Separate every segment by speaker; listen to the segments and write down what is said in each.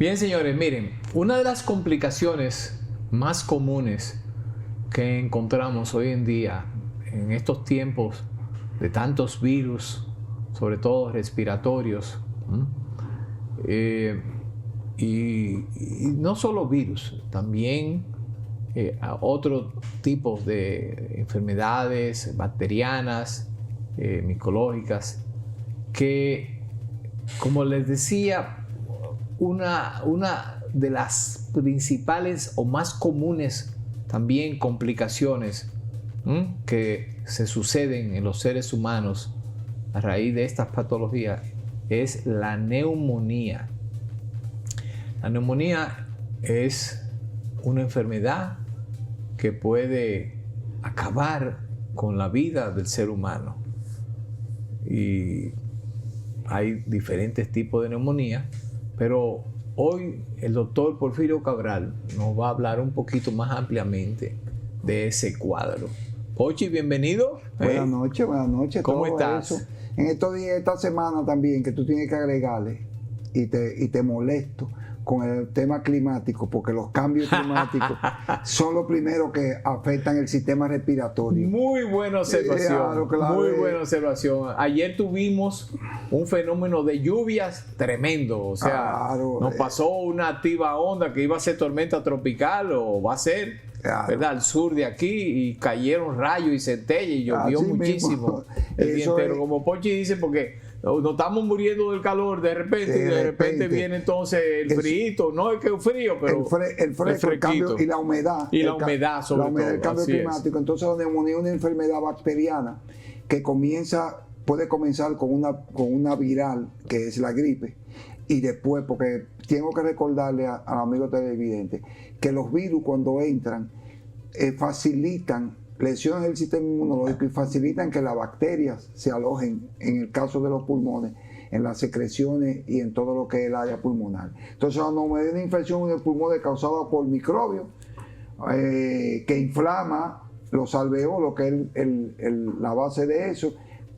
Speaker 1: Bien, señores, miren, una de las complicaciones más comunes que encontramos hoy en día, en estos tiempos de tantos virus, sobre todo respiratorios, y no solo virus, también otros tipos de enfermedades bacterianas, micológicas, que, como les decía, una de las principales o más comunes también complicaciones que se suceden en los seres humanos a raíz de estas patologías es la neumonía. La neumonía es una enfermedad que puede acabar con la vida del ser humano. Y hay diferentes tipos de neumonía, pero hoy el doctor Porfirio Cabral nos va a hablar un poquito más ampliamente de ese cuadro. Pochi, bienvenido.
Speaker 2: Buenas noches.
Speaker 1: ¿Cómo estás?
Speaker 2: Eso. En estos días, esta semana también, que tú tienes que agregarle, y te molesto con el tema climático, porque los cambios climáticos son los primeros que afectan el sistema respiratorio.
Speaker 1: Muy buena observación.
Speaker 2: Claro.
Speaker 1: Muy buena observación. Ayer tuvimos un fenómeno de lluvias tremendo. O sea, nos pasó una activa onda que iba a ser tormenta tropical o va a ser, ¿verdad? Al sur de aquí, y cayeron rayos y centellas y llovió muchísimo el día entero. Como Pochi dice, porque nos estamos muriendo del calor de repente viene entonces el frío, no es que es frío, pero
Speaker 2: el fresco, el cambio y la humedad.
Speaker 1: Y la humedad sobre todo.
Speaker 2: El cambio climático. Entonces la neumonía es una enfermedad bacteriana que puede comenzar con una viral, que es la gripe, y después, porque tengo que recordarle al amigo televidente que los virus cuando entran facilitan lesiones del sistema inmunológico y facilitan que las bacterias se alojen, en el caso de los pulmones, en las secreciones y en todo lo que es el área pulmonar. Entonces, la neumonía es una infección en el pulmón causada por microbios que inflama los alveolos, que es la base de eso,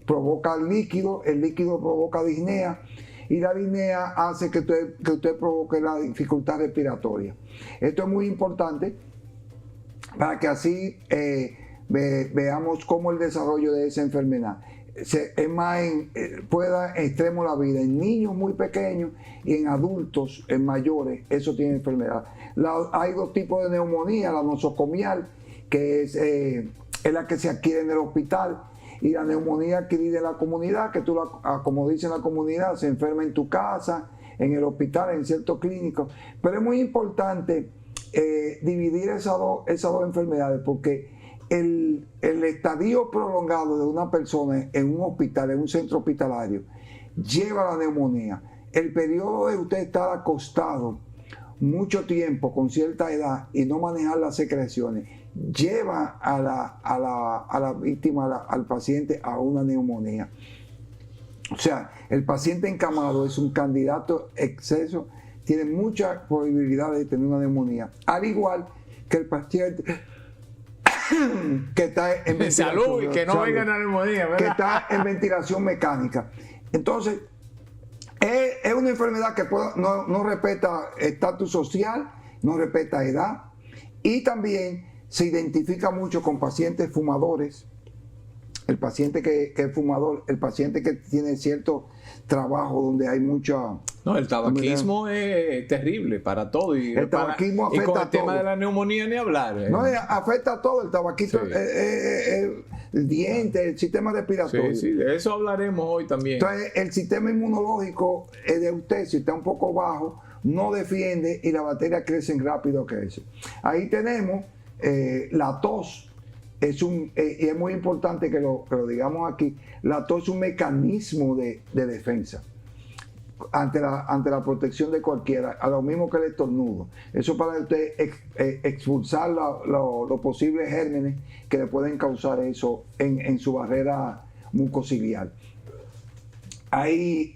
Speaker 2: provoca el líquido provoca disnea, y la disnea hace que usted provoque la dificultad respiratoria. Esto es muy importante para que así veamos cómo el desarrollo de esa enfermedad es más puede dar extremo la vida en niños muy pequeños y en adultos, en mayores. Eso tiene enfermedad. Hay dos tipos de neumonía: la nosocomial, que es la que se adquiere en el hospital, y la neumonía adquirida en la comunidad, que tú, como dice en la comunidad, se enferma en tu casa, en el hospital, en ciertos clínicos. Pero es muy importante dividir esas dos enfermedades, porque el estadio prolongado de una persona en un hospital, en un centro hospitalario, lleva a la neumonía. El periodo de usted estar acostado mucho tiempo con cierta edad y no manejar las secreciones lleva a la víctima, al paciente, a una neumonía. O sea, el paciente encamado es un candidato exceso, tiene mucha probabilidad de tener una neumonía, al igual que el paciente que está en ventilación,
Speaker 1: salud, y que no venga una neumonía, ¿verdad?
Speaker 2: Que está en ventilación mecánica. Entonces, es una enfermedad que no respeta estatus social, no respeta edad, y también se identifica mucho con pacientes fumadores. El paciente que es fumador, el paciente que tiene cierto trabajo donde hay mucha...
Speaker 1: No, el tabaquismo es terrible para todo. Y
Speaker 2: el tabaquismo afecta a todo.
Speaker 1: Y con el tema de la neumonía ni hablar.
Speaker 2: No, afecta a todo. El tabaquismo, sí. El diente, el sistema respiratorio.
Speaker 1: Sí, de eso hablaremos hoy también.
Speaker 2: Entonces, el sistema inmunológico de usted, si está un poco bajo, no defiende y las bacterias crecen rápido que eso. Ahí tenemos la tos. Y es muy importante que lo digamos aquí. La tos es un mecanismo de defensa ante la protección de cualquiera, a lo mismo que el estornudo. Eso para usted expulsar los posibles gérmenes que le pueden causar eso en su barrera mucociliar. Hay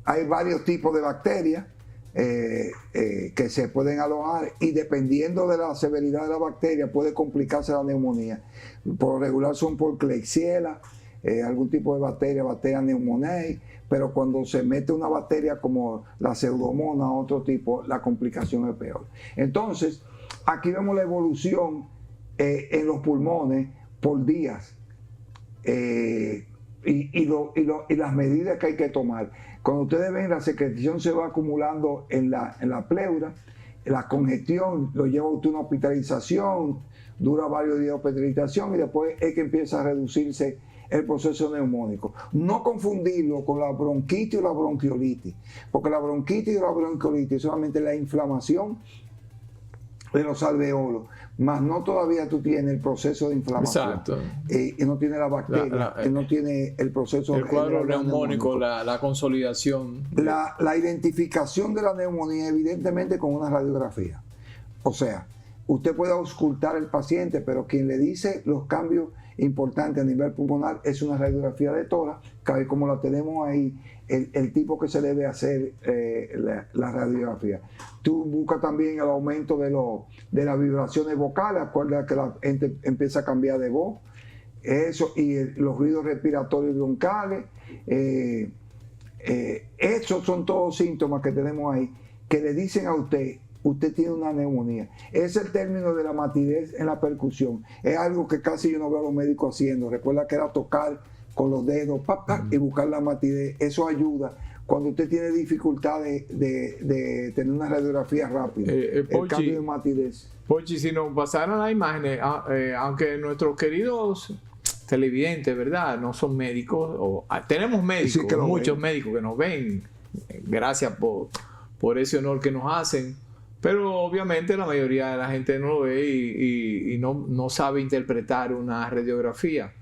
Speaker 2: hay varios tipos de bacterias que se pueden alojar, y dependiendo de la severidad de la bacteria puede complicarse la neumonía. Por lo regular son por Klebsiella, algún tipo de bacteria Pneumoniae, pero cuando se mete una bacteria como la Pseudomonas o otro tipo, la complicación es peor. Entonces, aquí vemos la evolución en los pulmones por días y las medidas que hay que tomar. Cuando ustedes ven, la secreción se va acumulando en la pleura, la congestión lo lleva a usted a una hospitalización, dura varios días de hospitalización y después es que empieza a reducirse el proceso neumónico. No confundirlo con la bronquitis o la bronquiolitis, porque la bronquitis y la bronquiolitis es solamente la inflamación de los alveolos, más no todavía tú tienes el proceso de inflamación.
Speaker 1: Exacto.
Speaker 2: Y no tiene la bacteria, no tiene el proceso.
Speaker 1: El cuadro neumónico, la consolidación.
Speaker 2: La identificación de la neumonía, evidentemente, con una radiografía. O sea, usted puede auscultar al paciente, pero quien le dice los cambios importantes a nivel pulmonar es una radiografía de tórax, que como la tenemos ahí, el tipo que se debe hacer la radiografía. Tú buscas también el aumento de las vibraciones vocales, acuérdate que la gente empieza a cambiar de voz, eso, y los ruidos respiratorios broncales, esos son todos síntomas que tenemos ahí, que le dicen a usted tiene una neumonía. Es el término de la matidez en la percusión. Es algo que casi yo no veo a los médicos haciendo. Recuerda que era tocar con los dedos y buscar la matidez. Eso ayuda cuando usted tiene dificultades de tener una radiografía rápida. El cambio de matidez.
Speaker 1: Pochi, si nos pasaran las imágenes, aunque nuestros queridos televidentes, ¿verdad? No son médicos. Tenemos médicos, sí, muchos médicos que nos ven. Gracias por ese honor que nos hacen. Pero obviamente la mayoría de la gente no lo ve y no sabe interpretar una radiografía.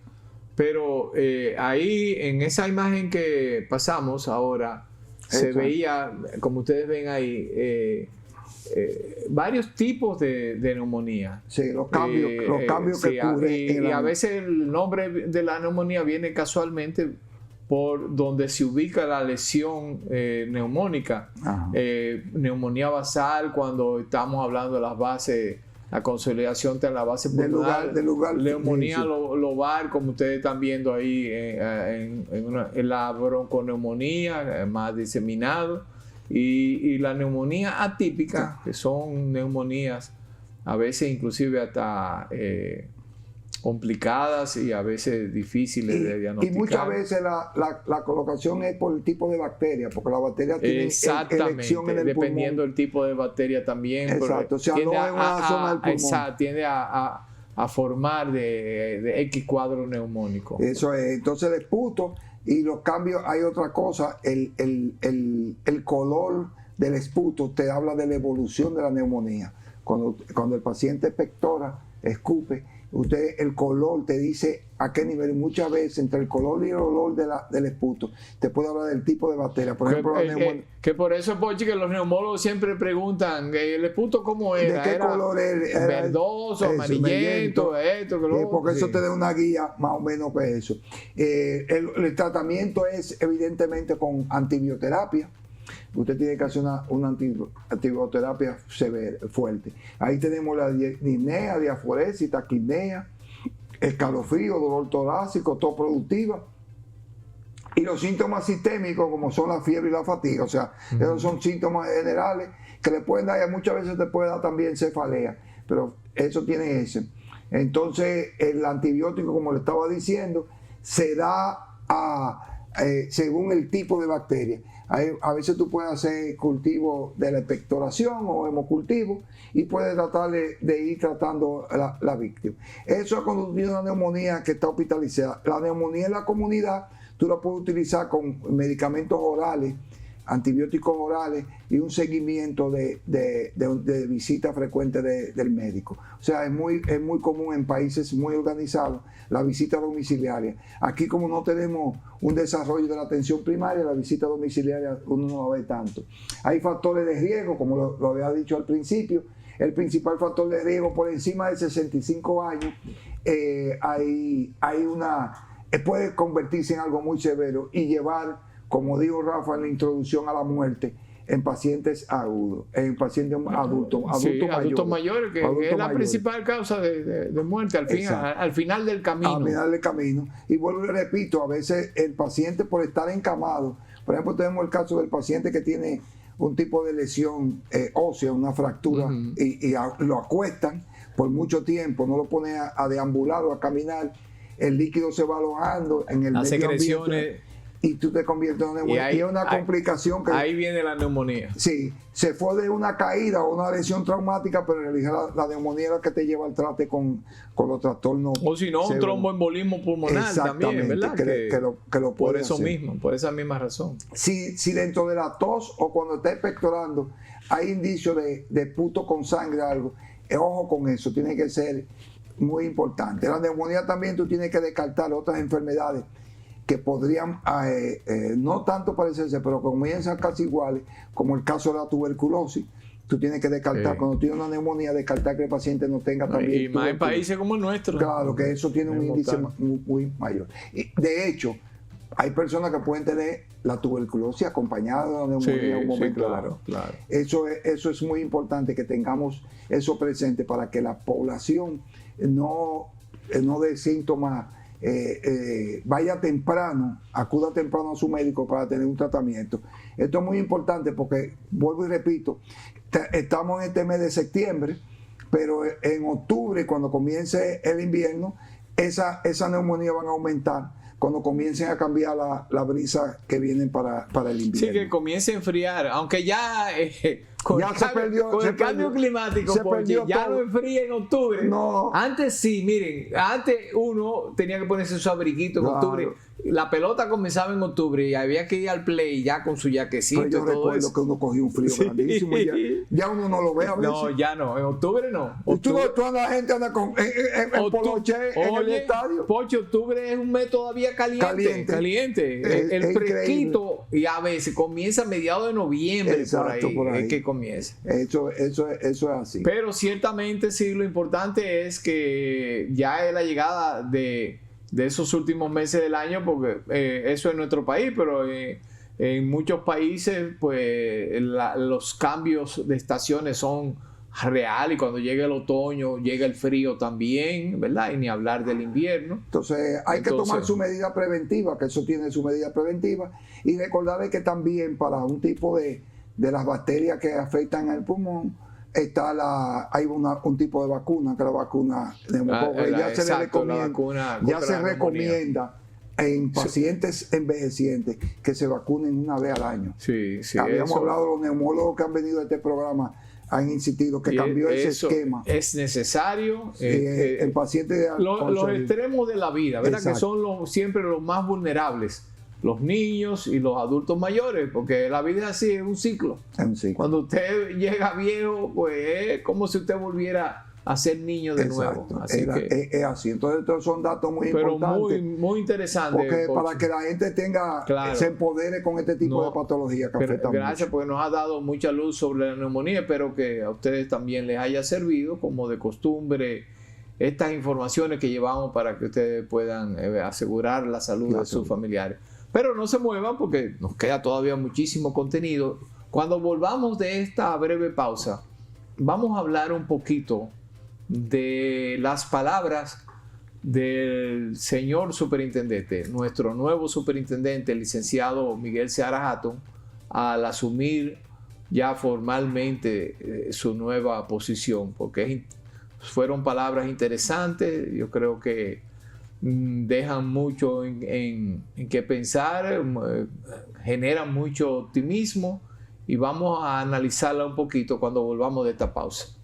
Speaker 1: Pero ahí, en esa imagen que pasamos ahora, se veía, como ustedes ven ahí, varios tipos de neumonía.
Speaker 2: Sí, los cambios que ocurren.
Speaker 1: Y a veces el nombre de la neumonía viene casualmente por donde se ubica la lesión neumónica. Neumonía basal, cuando estamos hablando de las bases, la consolidación de la base pulmonar. Neumonía lobar, como ustedes están viendo ahí en la bronconeumonía, más diseminado, y la neumonía atípica, que son neumonías a veces inclusive hasta complicadas y a veces difíciles de diagnosticar.
Speaker 2: Y muchas veces la colocación es por el tipo de bacteria, porque la bacteria tiene elección en el
Speaker 1: dependiendo
Speaker 2: pulmón.
Speaker 1: del tipo de bacteria también.
Speaker 2: Exacto, tiende
Speaker 1: a formar de X cuadro neumónico.
Speaker 2: Eso es, entonces el esputo y los cambios, hay otra cosa, el color del esputo te habla de la evolución de la neumonía. Cuando el paciente pectora, escupe, el color te dice a qué nivel. Muchas veces entre el color y el olor del esputo te puede hablar del tipo de bacteria. Por ejemplo,
Speaker 1: que por eso, Pochi, que los neumólogos siempre preguntan el esputo cómo era.
Speaker 2: ¿De qué color era?
Speaker 1: Verdoso, amarillento, esto, que lo
Speaker 2: porque eso te da una guía más o menos para eso. El tratamiento es evidentemente con antibioterapia. Usted tiene que hacer una antibioterapia severa, fuerte. Ahí tenemos la disnea, diaforesis, taquipnea, escalofrío, dolor torácico, tos productiva. Y los síntomas sistémicos, como son la fiebre y la fatiga. O sea, esos son síntomas generales que le pueden dar, y muchas veces te puede dar también cefalea. Pero eso tiene ese. Entonces, el antibiótico, como le estaba diciendo, se da según el tipo de bacteria. A veces tú puedes hacer cultivo de la expectoración o hemocultivo y puedes tratar de ir tratando la víctima. Eso es cuando tú tienes una neumonía que está hospitalizada. La neumonía en la comunidad tú la puedes utilizar con medicamentos orales, antibióticos orales y un seguimiento de visita frecuente del médico. O sea, es muy común en países muy organizados la visita domiciliaria. Aquí, como no tenemos un desarrollo de la atención primaria, la visita domiciliaria uno no la ve tanto. Hay factores de riesgo, como lo había dicho al principio. El principal factor de riesgo por encima de 65 años puede convertirse en algo muy severo y llevar, como dijo Rafa en la introducción, a la muerte en pacientes agudos, en pacientes adultos
Speaker 1: mayores, que es la principal causa de muerte al final del camino.
Speaker 2: Al final del camino. Y vuelvo y repito, a veces el paciente por estar encamado, por ejemplo, tenemos el caso del paciente que tiene un tipo de lesión ósea, una fractura, y lo acuestan por mucho tiempo, no lo ponen a deambular o a caminar, el líquido se va alojando en el
Speaker 1: las
Speaker 2: medio
Speaker 1: secreciones
Speaker 2: ambiente, y tú te conviertes en una neumonía. Y es una complicación que...
Speaker 1: Ahí viene la neumonía.
Speaker 2: Sí, se fue de una caída o una lesión traumática, pero en realidad la neumonía es la que te lleva al trate con los trastornos.
Speaker 1: O si no, un tromboembolismo pulmonar también, ¿verdad?
Speaker 2: Que lo
Speaker 1: por eso
Speaker 2: hacer.
Speaker 1: mismo, por esa misma razón.
Speaker 2: Si dentro de la tos o cuando está expectorando hay indicios de puto con sangre o algo, ojo con eso, tiene que ser muy importante. La neumonía también tú tienes que descartar otras enfermedades que podrían no tanto parecerse, pero comienzan casi iguales, como el caso de la tuberculosis. Tú tienes que descartar, cuando tienes una neumonía, descartar que el paciente no tenga también.
Speaker 1: Y más en países como el nuestro.
Speaker 2: Claro, que eso tiene un índice muy mayor. Y de hecho, hay personas que pueden tener la tuberculosis acompañada de una neumonía en un momento dado.
Speaker 1: Claro.
Speaker 2: Eso es muy importante que tengamos eso presente para que la población no dé síntomas. Vaya temprano, acuda temprano a su médico para tener un tratamiento. Esto es muy importante porque, vuelvo y repito, estamos en este mes de septiembre, pero en octubre, cuando comience el invierno, esa neumonía van a aumentar cuando comiencen a cambiar la brisa que vienen para el invierno.
Speaker 1: Sí, que comience a enfriar, aunque ya... Con el cambio climático, ya no enfría en octubre.
Speaker 2: No.
Speaker 1: Antes sí, miren, antes uno tenía que ponerse su abriguito en octubre. La pelota comenzaba en octubre y había que ir al play ya con su jaquecito.
Speaker 2: Pero yo recuerdo que uno cogía un frío grandísimo y ya uno no lo ve a veces.
Speaker 1: No, ya no, en octubre no.
Speaker 2: Toda la gente anda en poloche en el estadio.
Speaker 1: Pocho, octubre es un mes todavía caliente. El fresquito, y a veces comienza a mediados de noviembre.
Speaker 2: Exacto,
Speaker 1: por ahí. Es que comienza.
Speaker 2: Eso es así.
Speaker 1: Pero ciertamente sí, lo importante es que ya es la llegada de esos últimos meses del año, porque eso es nuestro país, pero en muchos países pues los cambios de estaciones son reales, y cuando llega el otoño llega el frío también, ¿verdad? Y ni hablar del invierno.
Speaker 2: Entonces hay que tomar su medida preventiva, que eso tiene su medida preventiva, y recordarle que también para un tipo de las bacterias que afectan al pulmón, hay un tipo de vacuna, que la vacuna ya se recomienda en pacientes envejecientes que se vacunen una vez al año.
Speaker 1: Sí,
Speaker 2: Habíamos hablado, los neumólogos que han venido a este programa han insistido que cambió ese esquema.
Speaker 1: Es necesario.
Speaker 2: El paciente
Speaker 1: los extremos de la vida, ¿verdad?
Speaker 2: Exacto.
Speaker 1: Que son siempre los más vulnerables. Los niños y los adultos mayores, porque la vida es así, es un ciclo. Cuando usted llega viejo, pues es como si usted volviera a ser niño de nuevo. Así
Speaker 2: es así. Entonces, estos son datos muy importantes.
Speaker 1: Pero muy interesantes.
Speaker 2: Porque para que la gente se empodere con este tipo de patología que afecta
Speaker 1: gracias, porque nos ha dado mucha luz sobre la neumonía. Espero que a ustedes también les haya servido, como de costumbre, estas informaciones que llevamos para que ustedes puedan asegurar la salud de sus familiares. Pero no se muevan porque nos queda todavía muchísimo contenido. Cuando volvamos de esta breve pausa, vamos a hablar un poquito de las palabras del señor superintendente, nuestro nuevo superintendente, el licenciado Miguel Seara Hatton, al asumir ya formalmente su nueva posición, porque fueron palabras interesantes. Yo creo que dejan mucho en qué pensar, generan mucho optimismo, y vamos a analizarla un poquito cuando volvamos de esta pausa.